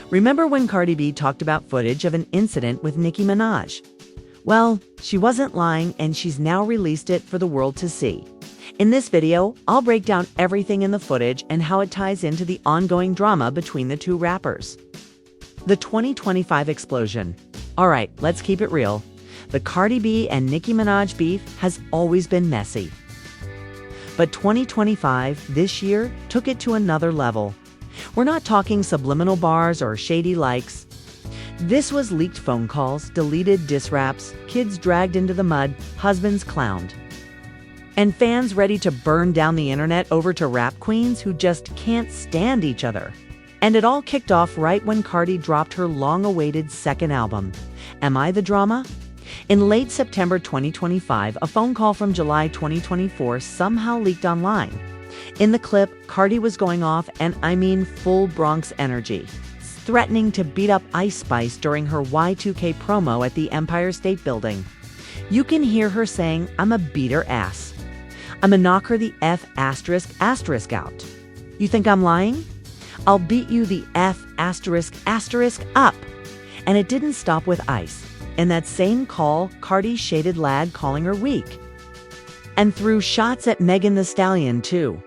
Remember when Cardi B talked about footage of an incident with Nicki Minaj? Well, she wasn't lying and she's now released it for the world to see. In this video, I'll break down everything in the footage and how it ties into the ongoing drama between the two rappers. The 2025 explosion. Alright, let's keep it real. The Cardi B and Nicki Minaj beef has always been messy. But 2025, this year, took it to another level. We're not talking subliminal bars or shady likes. This was leaked phone calls, deleted diss raps, kids dragged into the mud, husbands clowned. And fans ready to burn down the internet over to rap queens who just can't stand each other. And it all kicked off right when Cardi dropped her long-awaited second album, Am I the Drama? In late September 2025, a phone call from July 2024 somehow leaked online. In the clip, Cardi was going off, and I mean full Bronx energy, threatening to beat up Ice Spice during her Y2K promo at the Empire State Building. You can hear her saying, "I'ma beat her ass. I'ma knock her the F*** out. You think I'm lying? I'll beat you the F*** up." And it didn't stop with Ice. In that same call, Cardi shaded Lad, calling her weak. And threw shots at Megan Thee Stallion too.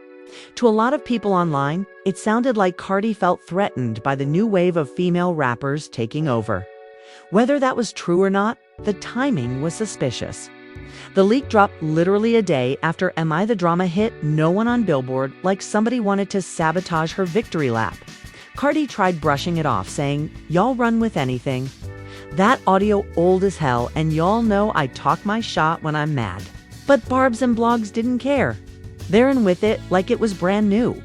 To a lot of people online, it sounded like Cardi felt threatened by the new wave of female rappers taking over. Whether that was true or not, the timing was suspicious. The leak dropped literally a day after Am I the Drama hit no one on Billboard, like somebody wanted to sabotage her victory lap. Cardi tried brushing it off, saying, "Y'all run with anything. That audio old as hell, and y'all know I talk my shot when I'm mad." But Barbs and blogs didn't care. They're in with it like it was brand new.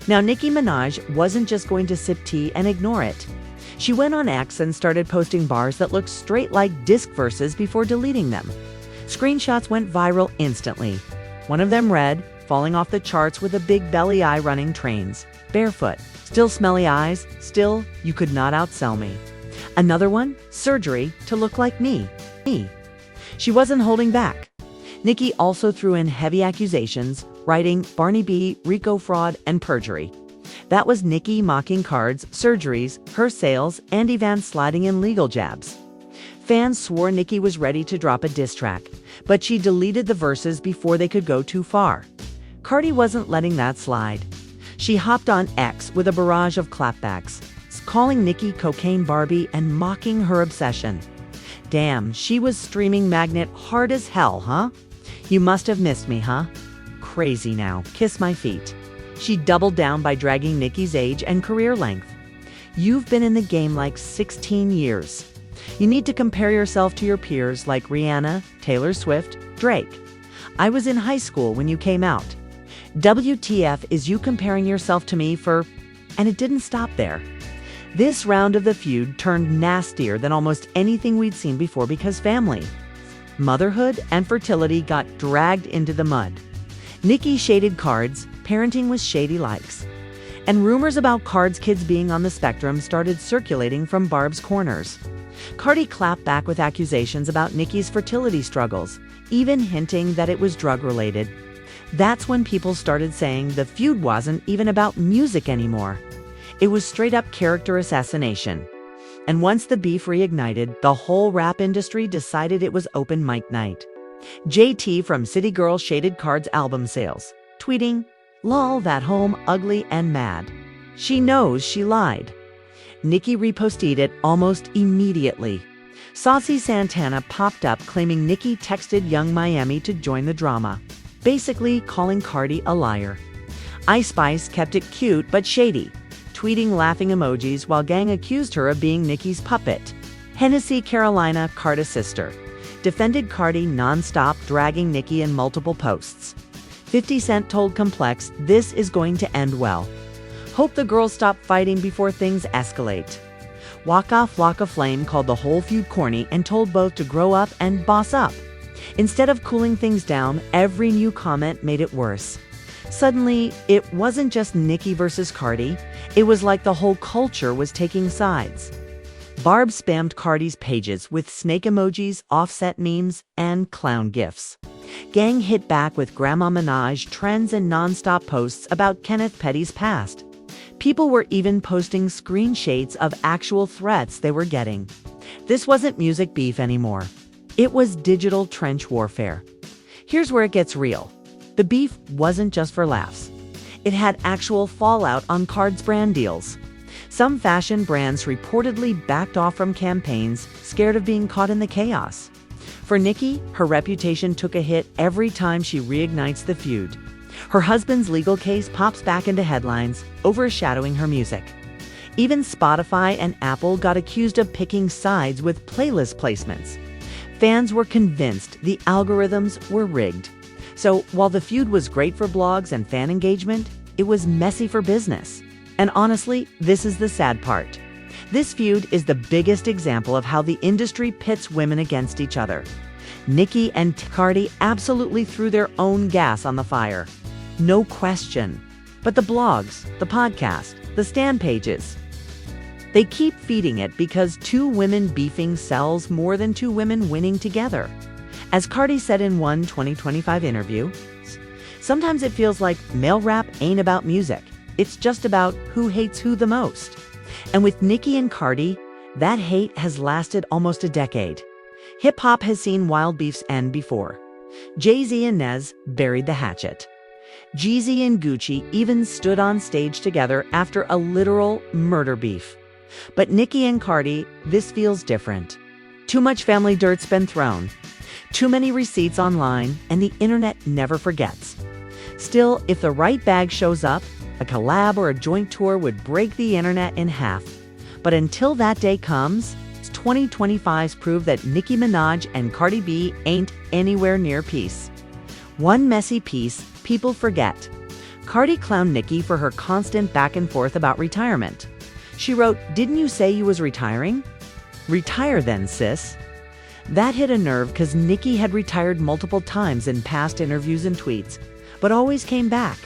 Now, Nicki Minaj wasn't just going to sip tea and ignore it. She went on X and started posting bars that looked straight like disc verses before deleting them. Screenshots went viral instantly. One of them read, "Falling off the charts with a big belly eye running trains. Barefoot. Still smelly eyes. Still, you could not outsell me." Another one, "Surgery to look like me." She wasn't holding back. Nicki also threw in heavy accusations, writing Barney B, Rico fraud, and perjury. That was Nicki mocking Card's surgeries, her sales, and Evan sliding in legal jabs. Fans swore Nicki was ready to drop a diss track, but she deleted the verses before they could go too far. Cardi wasn't letting that slide. She hopped on X with a barrage of clapbacks, calling Nicki Cocaine Barbie and mocking her obsession. Damn, she was streaming Magnet hard as hell, huh? You must have missed me, huh? Crazy now, kiss my feet. She doubled down by dragging Nicki's age and career length. You've been in the game like 16 years. You need to compare yourself to your peers like Rihanna, Taylor Swift, Drake. I was in high school when you came out. WTF is you comparing yourself to me for... And it didn't stop there. This round of the feud turned nastier than almost anything we'd seen before because family, motherhood, and fertility got dragged into the mud. Nicki shaded Cards, parenting with shady likes. And rumors about Card's kids being on the spectrum started circulating from Barb's corners. Cardi clapped back with accusations about Nicki's fertility struggles, even hinting that it was drug-related. That's when people started saying the feud wasn't even about music anymore. It was straight-up character assassination. And once the beef reignited, the whole rap industry decided it was open mic night. JT from City Girl shaded Card's album sales, tweeting, "Lol, that home, ugly and mad. She knows she lied." Nicki reposted it almost immediately. Saucy Santana popped up claiming Nicki texted Young Miami to join the drama, basically calling Cardi a liar. Ice Spice kept it cute but shady, tweeting laughing emojis while Gang accused her of being Nicki's puppet. Hennessy Carolina, Cardi's sister, defended Cardi non-stop, dragging Nicki in multiple posts. 50 Cent told Complex, "This is going to end well. Hope the girls stop fighting before things escalate." Waka Flocka Flame called the whole feud corny and told both to grow up and boss up. Instead of cooling things down, every new comment made it worse. Suddenly, it wasn't just Nicki versus Cardi, it was like the whole culture was taking sides. Barb spammed Cardi's pages with snake emojis, offset memes, and clown gifs. Gang hit back with Grandma Minaj trends and non-stop posts about Kenneth Petty's past. People were even posting screenshots of actual threats they were getting. This wasn't music beef anymore. It was digital trench warfare. Here's where it gets real. The beef wasn't just for laughs. It had actual fallout on Cardi's brand deals. Some fashion brands reportedly backed off from campaigns, scared of being caught in the chaos. For Nicki, her reputation took a hit every time she reignites the feud. Her husband's legal case pops back into headlines, overshadowing her music. Even Spotify and Apple got accused of picking sides with playlist placements. Fans were convinced the algorithms were rigged. So while the feud was great for blogs and fan engagement, it was messy for business. And honestly, this is the sad part. This feud is the biggest example of how the industry pits women against each other. Nicki and Cardi absolutely threw their own gas on the fire. No question. But the blogs, the podcast, the stan pages, they keep feeding it because two women beefing sells more than two women winning together. As Cardi said in one 2025 interview, sometimes it feels like male rap ain't about music. It's just about who hates who the most. And with Nicki and Cardi, that hate has lasted almost a decade. Hip-hop has seen wild beefs end before. Jay-Z and Nez buried the hatchet. Jeezy and Gucci even stood on stage together after a literal murder beef. But Nicki and Cardi, this feels different. Too much family dirt's been thrown. Too many receipts online, and the internet never forgets. Still, if the right bag shows up, a collab or a joint tour would break the internet in half. But until that day comes, 2025's prove that Nicki Minaj and Cardi B ain't anywhere near peace. One messy piece people forget. Cardi clowned Nicki for her constant back and forth about retirement. She wrote, "Didn't you say you was retiring? Retire then, sis." That hit a nerve because Nicki had retired multiple times in past interviews and tweets, but always came back.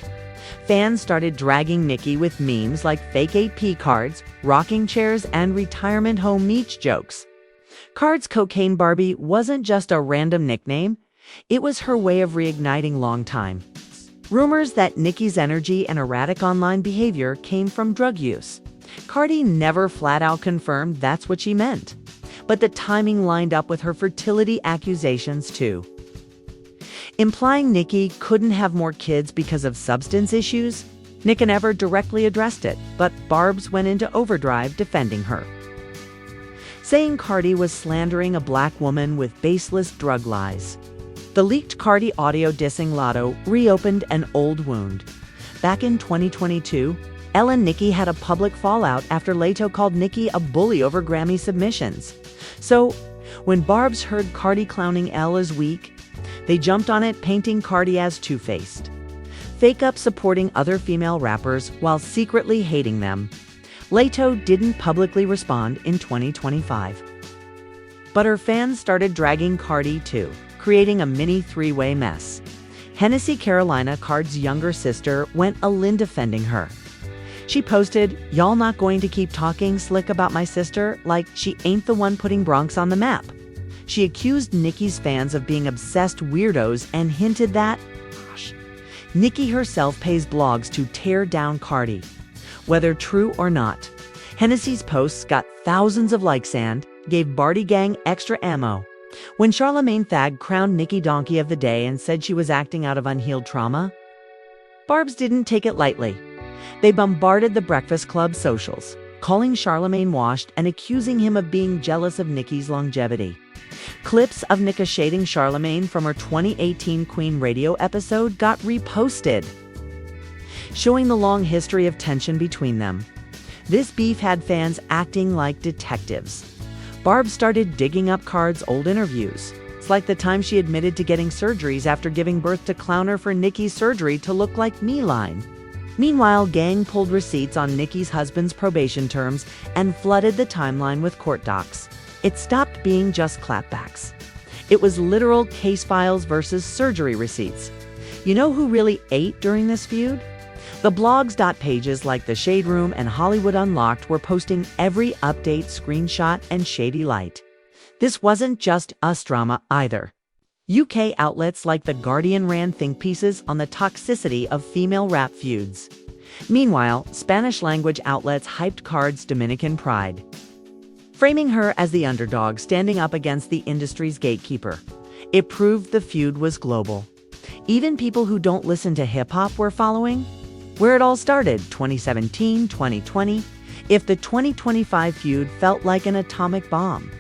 Fans started dragging Nicki with memes like fake AP cards, rocking chairs, and retirement home meets jokes. Card's Cocaine Barbie wasn't just a random nickname, it was her way of reigniting long time. Rumors that Nicki's energy and erratic online behavior came from drug use. Cardi never flat out confirmed that's what she meant. But the timing lined up with her fertility accusations too. Implying Nicki couldn't have more kids because of substance issues, Nicki never directly addressed it, but Barbs went into overdrive defending her, saying Cardi was slandering a black woman with baseless drug lies. The leaked Cardi audio dissing Lotto reopened an old wound. Back in 2022, Elle and Nicki had a public fallout after Leto called Nicki a bully over Grammy submissions. So, when Barbs heard Cardi clowning Elle as weak, they jumped on it, painting Cardi as two-faced. Fake up supporting other female rappers while secretly hating them. Leto didn't publicly respond in 2025. But her fans started dragging Cardi too, creating a mini three-way mess. Hennessy Carolina, Card's younger sister, went all-in defending her. She posted, "Y'all not going to keep talking slick about my sister like she ain't the one putting Bronx on the map." She accused Nicki's fans of being obsessed weirdos and hinted that, Nicki herself pays blogs to tear down Cardi. Whether true or not, Hennessy's posts got thousands of likes and gave Barty Gang extra ammo. When Charlamagne Thag crowned Nicki Donkey of the Day and said she was acting out of unhealed trauma, Barbs didn't take it lightly. They bombarded the Breakfast Club socials, calling Charlamagne washed and accusing him of being jealous of Nicki's longevity. Clips of Nicki shading Charlamagne from her 2018 Queen Radio episode got reposted, showing the long history of tension between them. This beef had fans acting like detectives. Barb started digging up Card's old interviews. It's like the time she admitted to getting surgeries after giving birth to clowner for Nicki's surgery to look like me line. Meanwhile, Gang pulled receipts on Nicki's husband's probation terms and flooded the timeline with court docs. It stopped being just clapbacks. It was literal case files versus surgery receipts. You know who really ate during this feud? The blogs. Pages like The Shade Room and Hollywood Unlocked were posting every update, screenshot, and shady light. This wasn't just us drama either. UK outlets like The Guardian ran think pieces on the toxicity of female rap feuds. Meanwhile, Spanish-language outlets hyped Card's Dominican pride, framing her as the underdog standing up against the industry's gatekeeper. It proved the feud was global. Even people who don't listen to hip-hop were following. Where it all started, 2017, 2020, if the 2025 feud felt like an atomic bomb.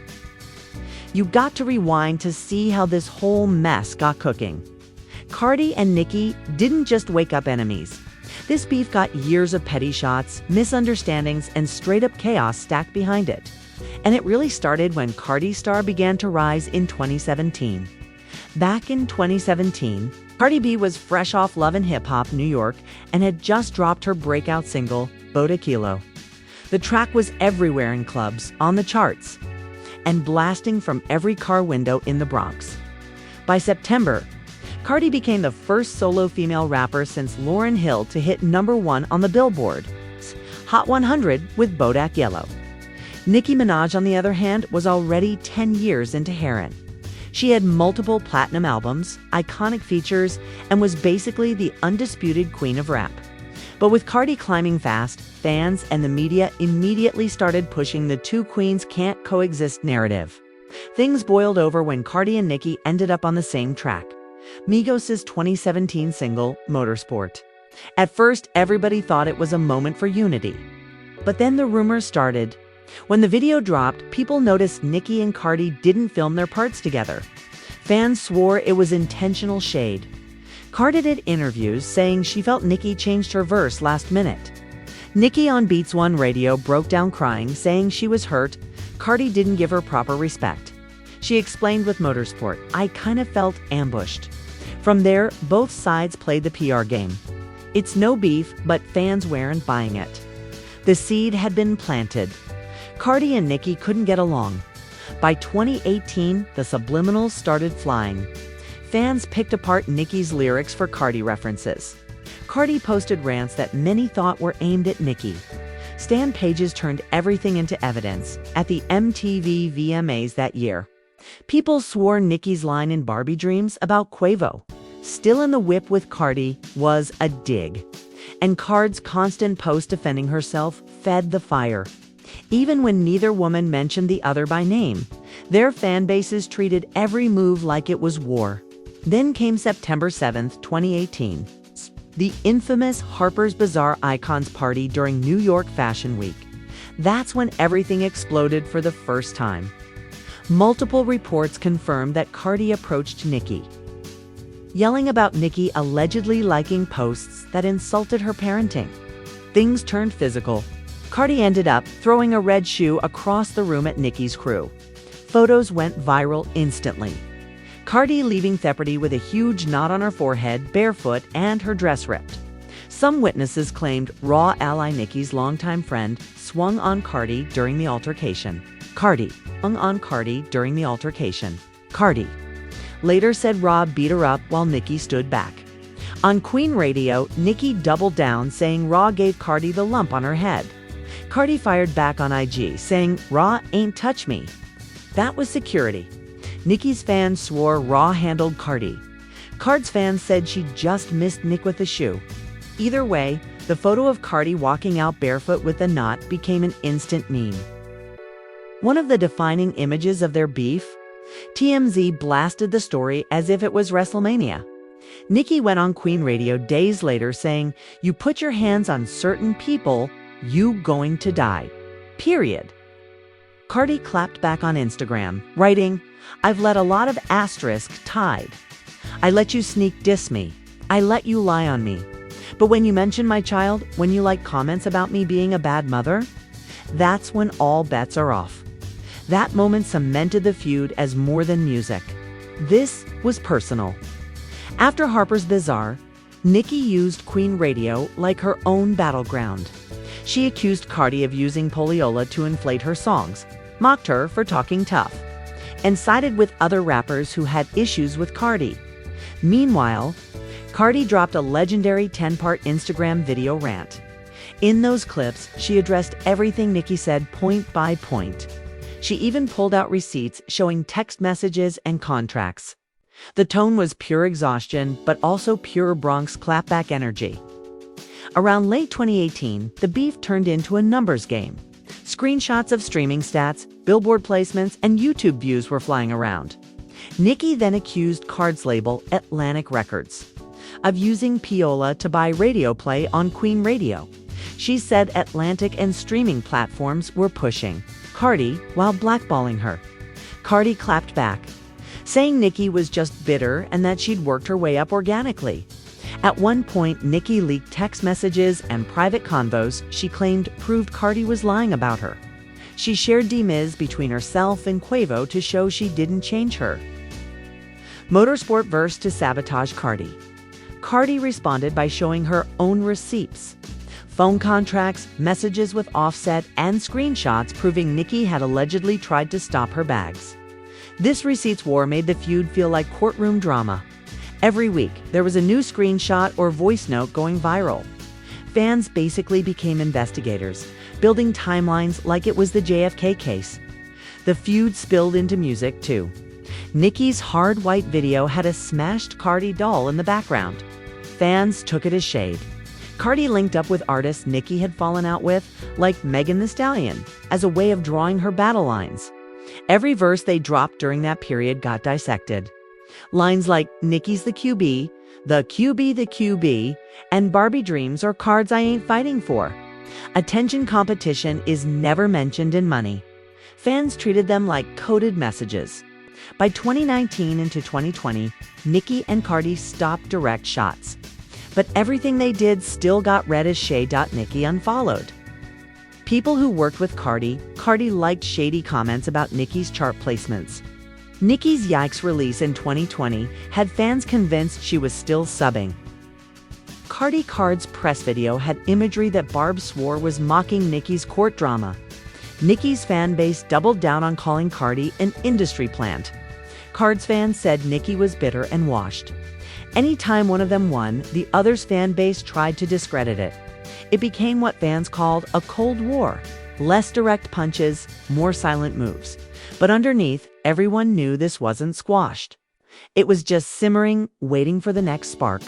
You got to rewind to see how this whole mess got cooking. Cardi and Nicki didn't just wake up enemies. This beef got years of petty shots, misunderstandings, and straight-up chaos stacked behind it. And it really started when Cardi's star began to rise in 2017. Back in 2017, Cardi B was fresh off Love and Hip Hop New York and had just dropped her breakout single, Boda Kilo. The track was everywhere in clubs, on the charts, and blasting from every car window in the Bronx. By September, Cardi became the first solo female rapper since Lauryn Hill to hit #1 on the Billboard's Hot 100 with Bodak Yellow. Nicki Minaj, on the other hand, was already 10 years into Heron. She had multiple platinum albums, iconic features, and was basically the undisputed queen of rap. But with Cardi climbing fast, fans and the media immediately started pushing the two queens can't coexist narrative. Things boiled over when Cardi and Nicki ended up on the same track, Migos' 2017 single, Motorsport. At first, everybody thought it was a moment for unity. But then the rumors started. When the video dropped, people noticed Nicki and Cardi didn't film their parts together. Fans swore it was intentional shade. Cardi did interviews saying she felt Nicki changed her verse last minute. Nicki on Beats One Radio broke down crying, saying she was hurt. Cardi didn't give her proper respect. She explained with Motorsport, "I kind of felt ambushed." From there, both sides played the PR game. It's no beef, but fans weren't buying it. The seed had been planted. Cardi and Nicki couldn't get along. By 2018, the subliminals started flying. Fans picked apart Nicki's lyrics for Cardi references. Cardi posted rants that many thought were aimed at Nicki. Stan pages turned everything into evidence at the MTV VMAs that year. People swore Nicki's line in Barbie Dreams about Quavo, "Still in the whip with Cardi," was a dig. And Card's constant post defending herself fed the fire. Even when neither woman mentioned the other by name, their fan bases treated every move like it was war. Then came September 7th, 2018, the infamous Harper's Bazaar Icons party during New York Fashion Week. That's when everything exploded for the first time. Multiple reports confirmed that Cardi approached Nicki, yelling about Nicki allegedly liking posts that insulted her parenting. Things turned physical. Cardi ended up throwing a red shoe across the room at Nicki's crew. Photos went viral instantly. Cardi leaving Jeopardy with a huge knot on her forehead, barefoot, and her dress ripped. Some witnesses claimed Raw ally Nicki's longtime friend swung on Cardi during the altercation. Cardi later said Raw beat her up while Nicki stood back. On Queen Radio, Nicki doubled down, saying Raw gave Cardi the lump on her head. Cardi fired back on IG, saying, "Raw ain't touch me." That was security. Nicki's fans swore Raw handled Cardi. Card's fans said she just missed Nick with a shoe. Either way, the photo of Cardi walking out barefoot with a knot became an instant meme. One of the defining images of their beef? TMZ blasted the story as if it was WrestleMania. Nicki went on Queen Radio days later saying, "You put your hands on certain people, you going to die. Period." Cardi clapped back on Instagram, writing, "I've let a lot of asterisk tied. I let you sneak diss me. I let you lie on me. But when you mention my child, when you like comments about me being a bad mother, that's when all bets are off." That moment cemented the feud as more than music. This was personal. After Harper's Bazaar, Nicki used Queen Radio like her own battleground. She accused Cardi of using Poliola to inflate her songs, mocked her for talking tough, and sided with other rappers who had issues with Cardi. Meanwhile, Cardi dropped a legendary 10-part Instagram video rant. In those clips, she addressed everything Nicki said point by point. She even pulled out receipts showing text messages and contracts. The tone was pure exhaustion, but also pure Bronx clapback energy. Around late 2018, the beef turned into a numbers game. Screenshots of streaming stats, billboard placements, and YouTube views were flying around. Nicki then accused Card's label, Atlantic Records, of using Piola to buy radio play on Queen Radio. She said Atlantic and streaming platforms were pushing Cardi while blackballing her. Cardi clapped back, saying Nicki was just bitter and that she'd worked her way up organically. At one point, Nicki leaked text messages and private convos she claimed proved Cardi was lying about her. She shared DMs between herself and Quavo to show she didn't change her. Motorsport verse to sabotage Cardi. Cardi responded by showing her own receipts, phone contracts, messages with Offset, and screenshots proving Nicki had allegedly tried to stop her bags. This receipts war made the feud feel like courtroom drama. Every week, there was a new screenshot or voice note going viral. Fans basically became investigators, building timelines like it was the JFK case. The feud spilled into music, too. Nicki's Hard White video had a smashed Cardi doll in the background. Fans took it as shade. Cardi linked up with artists Nicki had fallen out with, like Megan Thee Stallion, as a way of drawing her battle lines. Every verse they dropped during that period got dissected. Lines like Nicki's the QB, the QB, and Barbie dreams are cards I ain't fighting for. Attention competition is never mentioned in money. Fans treated them like coded messages. By 2019 into 2020, Nicki and Cardi stopped direct shots. But everything they did still got read as shade. Nicki unfollowed. People who worked with Cardi liked shady comments about Nicki's chart placements. Nicki's Yikes release in 2020 had fans convinced she was still subbing. Card's press video had imagery that Barb swore was mocking Nicki's court drama. Nicki's fan base doubled down on calling Cardi an industry plant. Card's fans said Nicki was bitter and washed. Anytime one of them won, the other's fan base tried to discredit it. It became what fans called a Cold War. Less direct punches, more silent moves. But underneath, everyone knew this wasn't squashed. It was just simmering, waiting for the next spark.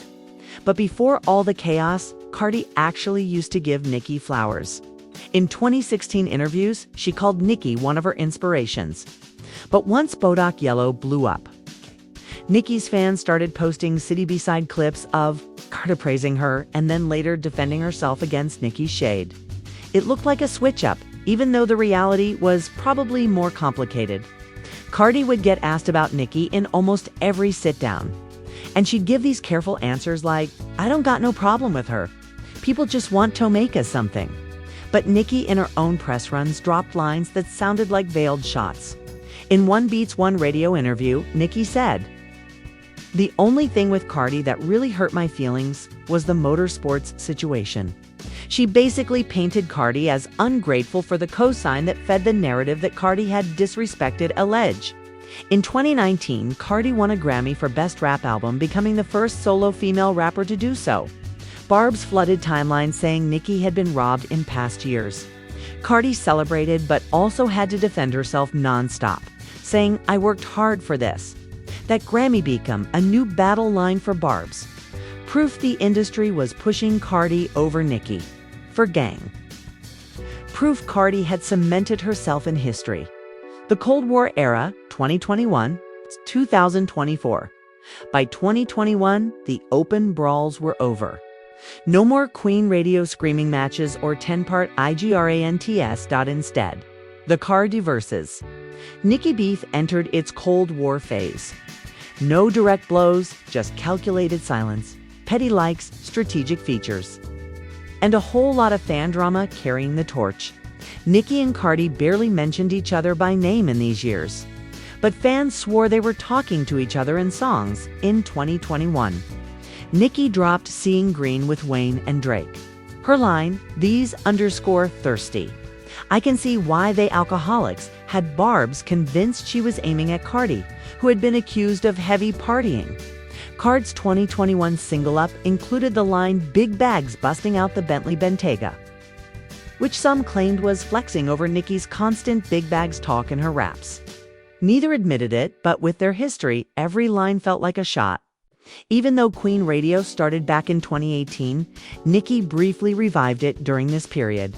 But before all the chaos, Cardi actually used to give Nicki flowers. In 2016 interviews, she called Nicki one of her inspirations. But once Bodak Yellow blew up, Nicki's fans started posting City B-side clips of Cardi praising her and then later defending herself against Nicki's shade. It looked like a switch-up, even though the reality was probably more complicated. Cardi would get asked about Nicki in almost every sit-down. And she'd give these careful answers like, I don't got no problem with her. People just want to make us something. But Nicki in her own press runs dropped lines that sounded like veiled shots. In one Beats One radio interview, Nicki said, "The only thing with Cardi that really hurt my feelings was the motorsports situation. She basically painted Cardi as ungrateful for the cosign that fed the narrative that Cardi had disrespected Allege." In 2019, Cardi won a Grammy for Best Rap Album, becoming the first solo female rapper to do so. Barb's flooded timeline saying Nicki had been robbed in past years. Cardi celebrated but also had to defend herself nonstop, saying, "I worked hard for this." That Grammy became a new battle line for Barb's. Proof the industry was pushing Cardi over Nicki. For gang. Proof Cardi had cemented herself in history. The Cold War era, 2021, 2024. By 2021, the open brawls were over. No more Queen Radio screaming matches or 10-part IGRANTS. Instead, the Cardi versus Nicki beef entered its Cold War phase. No direct blows, just calculated silence, petty likes, strategic features, and a whole lot of fan drama carrying the torch. Nicki and Cardi barely mentioned each other by name in these years, but fans swore they were talking to each other in songs in 2021. Nicki dropped Seeing Green with Wayne and Drake. Her line, "These_thirsty. I can see why they alcoholics," had Barb's convinced she was aiming at Cardi, who had been accused of heavy partying. Card's 2021 single Up included the line "Big Bags Busting Out the Bentley Bentayga," which some claimed was flexing over Nicki's constant big bags talk in her raps. Neither admitted it, but with their history, every line felt like a shot. Even though Queen Radio started back in 2018, Nicki briefly revived it during this period.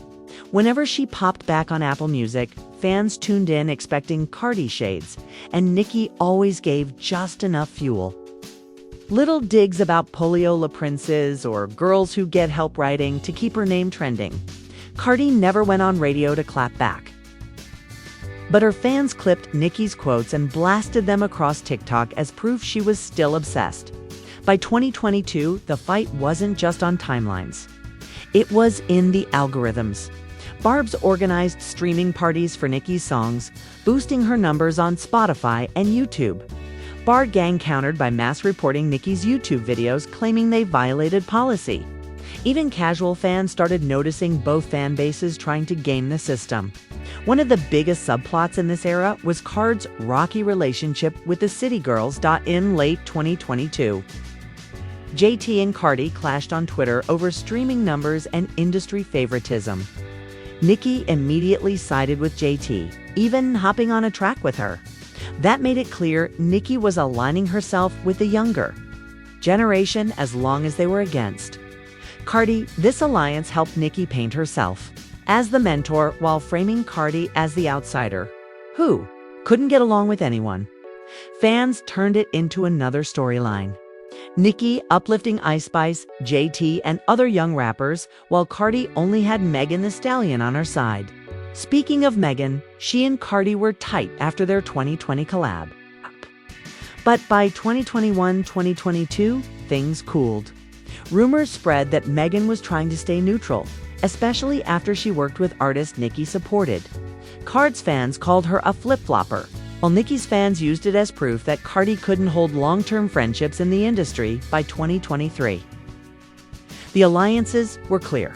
Whenever she popped back on Apple Music, fans tuned in expecting Cardi shades, and Nicki always gave just enough fuel. Little digs about poliola princes or girls who get help writing to keep her name trending. Cardi never went on radio to clap back. But her fans clipped Nicki's quotes and blasted them across TikTok as proof she was still obsessed. By 2022, the fight wasn't just on timelines. It was in the algorithms. Barb's organized streaming parties for Nicki's songs, boosting her numbers on Spotify and YouTube. Bard gang countered by mass reporting Nicki's YouTube videos claiming they violated policy. Even casual fans started noticing both fan bases trying to game the system. One of the biggest subplots in this era was Card's rocky relationship with the City Girls. In late 2022. JT and Cardi clashed on Twitter over streaming numbers and industry favoritism. Nicki immediately sided with JT, even hopping on a track with her. That made it clear Nicki was aligning herself with the younger generation as long as they were against Cardi. This alliance helped Nicki paint herself as the mentor while framing Cardi as the outsider, who couldn't get along with anyone. Fans turned it into another storyline. Nicki uplifting Ice Spice, JT, and other young rappers, while Cardi only had Megan Thee Stallion on her side. Speaking of Megan, she and Cardi were tight after their 2020 collab. But by 2021-2022, things cooled. Rumors spread that Megan was trying to stay neutral, especially after she worked with artist Nicki supported. Card's fans called her a flip-flopper, while Nicki's fans used it as proof that Cardi couldn't hold long-term friendships in the industry by 2023. The alliances were clear.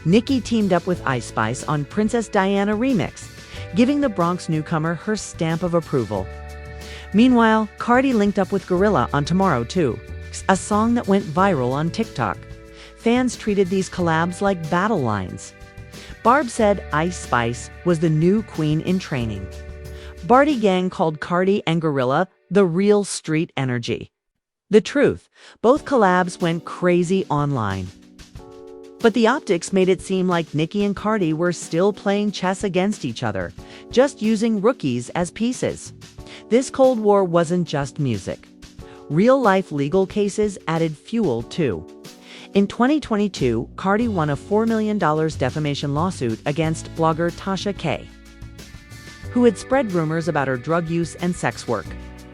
Nicki teamed up with Ice Spice on Princess Diana remix, giving the Bronx newcomer her stamp of approval. Meanwhile, Cardi linked up with Gorilla on Tomorrow Too, a song that went viral on TikTok. Fans treated these collabs like battle lines. Barb said Ice Spice was the new queen in training. Bardi Gang called Cardi and Gorilla the real street energy. The truth, both collabs went crazy online. But the optics made it seem like Nicki and Cardi were still playing chess against each other, just using rookies as pieces. This Cold War wasn't just music. Real-life legal cases added fuel too. In 2022, Cardi won a $4 million defamation lawsuit against blogger Tasha K, who had spread rumors about her drug use and sex work.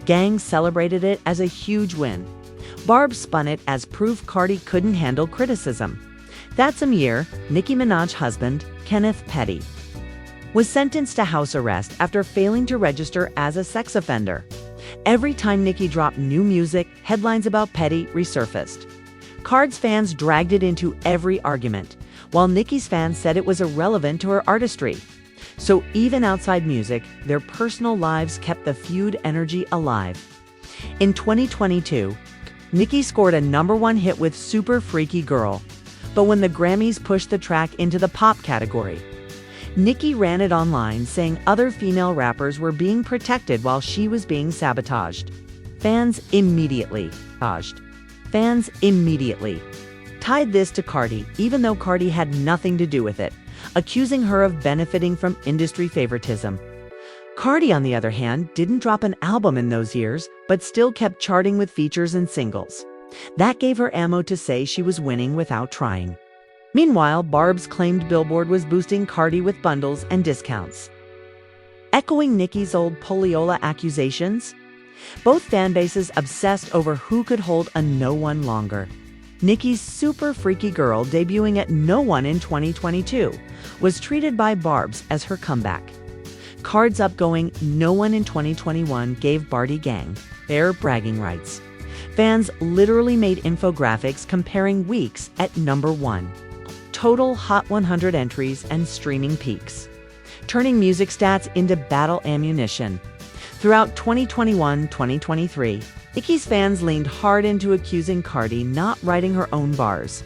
Gangs celebrated it as a huge win. Barb spun it as proof Cardi couldn't handle criticism. That same year, Nicki Minaj's husband, Kenneth Petty, was sentenced to house arrest after failing to register as a sex offender. Every time Nicki dropped new music, headlines about Petty resurfaced. Card's fans dragged it into every argument, while Nicki's fans said it was irrelevant to her artistry. So even outside music, their personal lives kept the feud energy alive. In 2022, Nicki scored a #1 hit with Super Freaky Girl. But when the Grammys pushed the track into the pop category, Nicki ran it online saying other female rappers were being protected while she was being sabotaged. Fans immediately tied this to Cardi, even though Cardi had nothing to do with it, accusing her of benefiting from industry favoritism. Cardi, on the other hand, didn't drop an album in those years, but still kept charting with features and singles. That gave her ammo to say she was winning without trying. Meanwhile, Barb's claimed Billboard was boosting Cardi with bundles and discounts. Echoing Nicki's old poliola accusations, both fan bases obsessed over who could hold a No One longer. Nicki's Super Freaky Girl, debuting at No One in 2022, was treated by Barb's as her comeback. Card's upgoing No One in 2021 gave Bardi Gang their bragging rights. Fans literally made infographics comparing weeks at #1, total Hot 100 entries and streaming peaks, turning music stats into battle ammunition. Throughout 2021-2023, Nicki's fans leaned hard into accusing Cardi not writing her own bars.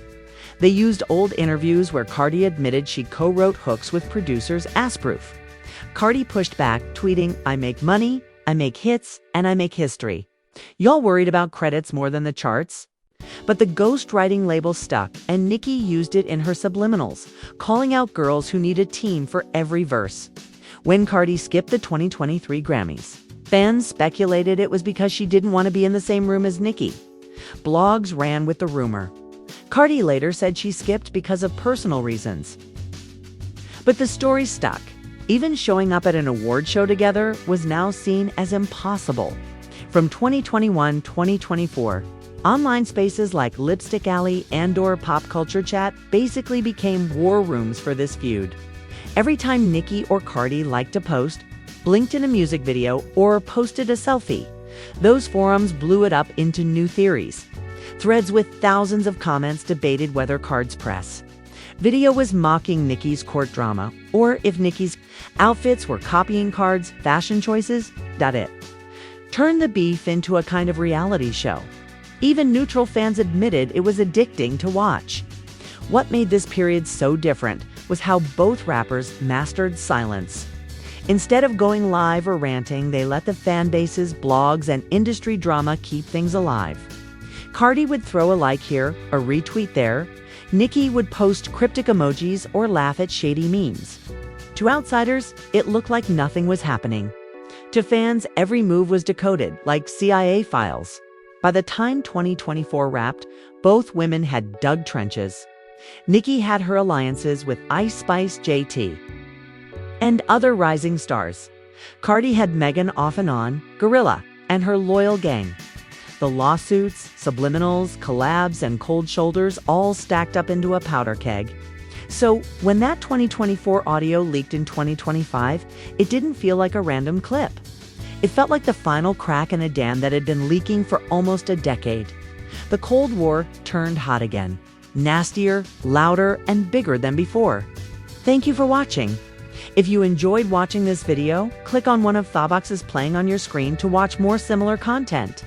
They used old interviews where Cardi admitted she co-wrote hooks with producers as proof. Cardi pushed back, tweeting, "I make money, I make hits, and I make history." Y'all worried about credits more than the charts? But the ghostwriting label stuck, and Nicki used it in her subliminals, calling out girls who need a team for every verse. When Cardi skipped the 2023 Grammys, fans speculated it was because she didn't want to be in the same room as Nicki. Blogs ran with the rumor. Cardi later said she skipped because of personal reasons. But the story stuck. Even showing up at an award show together was now seen as impossible. From 2021-2024, online spaces like Lipstick Alley and/or Pop Culture Chat basically became war rooms for this feud. Every time Nicki or Cardi liked a post, blinked in a music video, or posted a selfie, those forums blew it up into new theories. Threads with thousands of comments debated whether Card's press video was mocking Nicki's court drama, or if Nicki's outfits were copying Card's fashion choices. It turned the beef into a kind of reality show. Even neutral fans admitted it was addicting to watch. What made this period so different was how both rappers mastered silence. Instead of going live or ranting, they let the fan bases, blogs, and industry drama keep things alive. Cardi would throw a like here, a retweet there. Nicki would post cryptic emojis or laugh at shady memes. To outsiders, it looked like nothing was happening. To fans, every move was decoded, like CIA files. By the time 2024 wrapped, both women had dug trenches. Nicki had her alliances with Ice Spice JT and other rising stars. Cardi had Megan off and on, Gorilla, and her loyal gang. The lawsuits, subliminals, collabs, and cold shoulders all stacked up into a powder keg. So when that 2024 audio leaked in 2025, it didn't feel like a random clip. It felt like the final crack in a dam that had been leaking for almost a decade. The Cold War turned hot again, nastier, louder, and bigger than before. Thank you for watching. If you enjoyed watching this video, click on one of Thouboxes playing on your screen to watch more similar content.